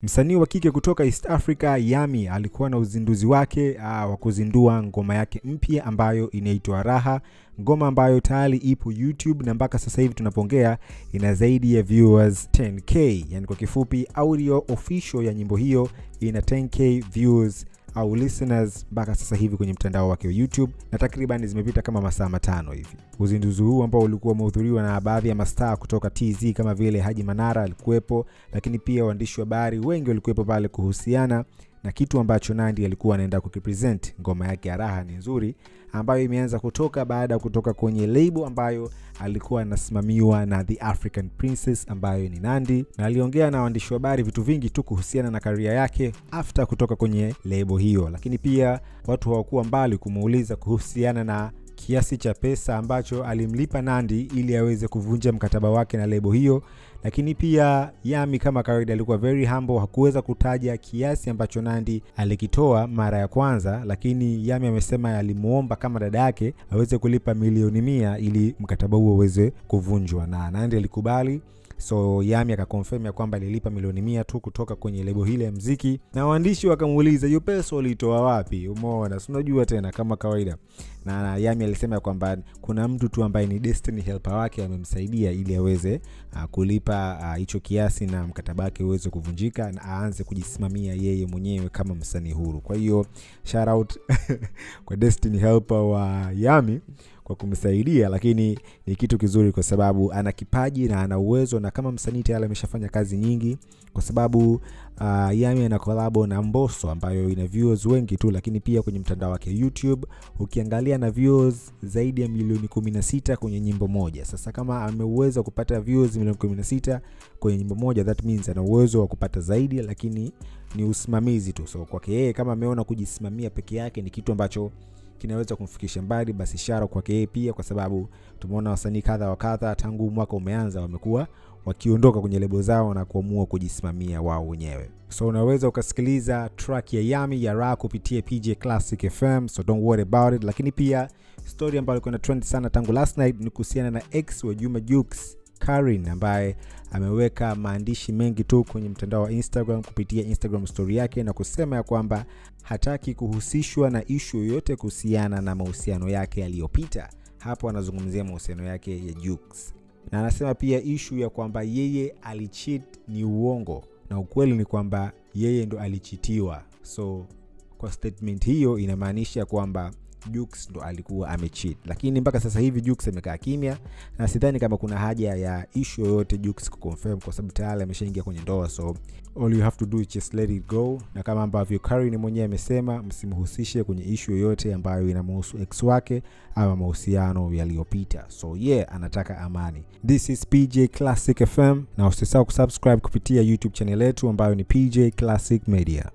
Msanii wa kike kutoka East Africa Yami alikuwa na uzinduzi wake wa kuzindua ngoma yake mpya ambayo inaitwa Raha, ngoma ambayo tayari ipo YouTube na mpaka sasa hivi tunapoongea ina zaidi ya viewers 10k. Yani kwa kifupi audio official ya nyimbo hiyo ina 10k views au listeners mpaka sasa hivi kwenye mtandao wake wa YouTube, na takriban zimepita kama masaa 5 hivi. Uzinduzi huu ambao ulikuwa umehudhuriwa na baadhi ya mastaa kutoka TZ kama vile Haji Manara alikuwepo, lakini pia waandishi wa habari wengi walikuwepo pale kuhusiana na kitu ambacho Nandy alikuwa anaenda kukipresent. Ngoma yake ya Raha ni nzuri ambayo imeanza kutoka baada ya kutoka kwenye label ambayo alikuwa anasimamiwa na The African Princess ambayo ni Nandy, na aliongea na waandishi wa habari vitu vingi tu kuhusiana na career yake after kutoka kwenye label hiyo. Lakini pia watu hawakuwa mbali kumuuliza kuhusiana na kiasi cha pesa ambacho alimlipa Nandy ili aweze kuvunja mkataba wake na label hiyo. Lakini pia Yami kama kawaida alikuwa very humble, hakuweza kutaja kiasi ambacho Nandy alikitoa mara ya kwanza, lakini Yami amesema alimuomba kama dada yake aweze kulipa milioni 100 ili mkataba huo uweze kuvunjwa, na Nandy alikubali. So Yami akakonfirm ya kwamba alilipa milioni 100 tu kutoka kwenye lebo hile ya muziki, na waandishi wakamuuliza hiyo pesa ulitoa wapi? Umeona, si unajua tena kama kawaida. Na Yami alisema kwamba kuna mtu tu ambaye ni destiny helper wake amemsaidia ili aweze kulipa hicho kiasi na mkataba wake uweze kuvunjika na aanze kujisimamia yeye mwenyewe kama msanii huru. Kwa hiyo shout out kwa destiny helper wa Yami kwa kumsaidia, lakini ni kitu kizuri kwa sababu ana kipaji na ana uwezo, na kama msanii tayari ameshafanya kazi nyingi, kwa sababu Yami ana collab na Mbosso ambayo ina viewers wengi tu, lakini pia kwenye mtandao wake YouTube ukiangalia na views zaidi ya milioni 16 kwenye nyimbo moja. Sasa kama ameweza kupata views milioni 16 kwenye nyimbo moja, that means ana uwezo wa kupata zaidi, lakini ni usimamizi tu. So kwake yeye kama ameona kujisimamia peke yake ni kitu ambacho kinaweza kumfikisha mbali, basi ishara kwake yeye pia, kwa sababu tumeona wasanii kadha wa kadha tangu mwaka umeanza wamekuwa wakiondoka kwenye lebo zao na kuamua kujisimamia wao wenyewe. So unaweza ukasikiliza track ya Yami ya Raha kupitia PJ Classic FM, so don't worry about it. Lakini pia story ambayo ilikuwa na trend sana tangu last night ni kuhusiana na ex wa Juma Jux, Karen, ambaye ameweka maandishi mengi tu kwenye mtandao wa Instagram kupitia Instagram story yake na kusema ya kwamba hataki kuhusishwa na issue yoyote kuhusiana na mahusiano yake yaliyopita. Hapo anazungumzia mahusiano yake ya Jux, na anasema pia issue ya kwamba yeye alicheat ni uongo, na ukweli ni kwamba yeye ndo alichitiwa. So kwa statement hiyo inamaanisha kwamba Jux ndo alikuwa amecheat, lakini mpaka sasa hivi Jux amekaa kimya, na sidhani kama kuna haja ya issue yoyote Jux kuconfirm kwa sababu tayari ameshaingia kwenye ndoa. So all you have to do is just let it go, na kama ambavyo Karen mwenyewe amesema msimhusishe kwenye issue yoyote ambayo inamhusu ex wake ama mahusiano yaliyopita. So anataka amani. This is PJ Classic FM, na usisahau kusubscribe kupitia YouTube channel yetu ambayo ni PJ Classic Media.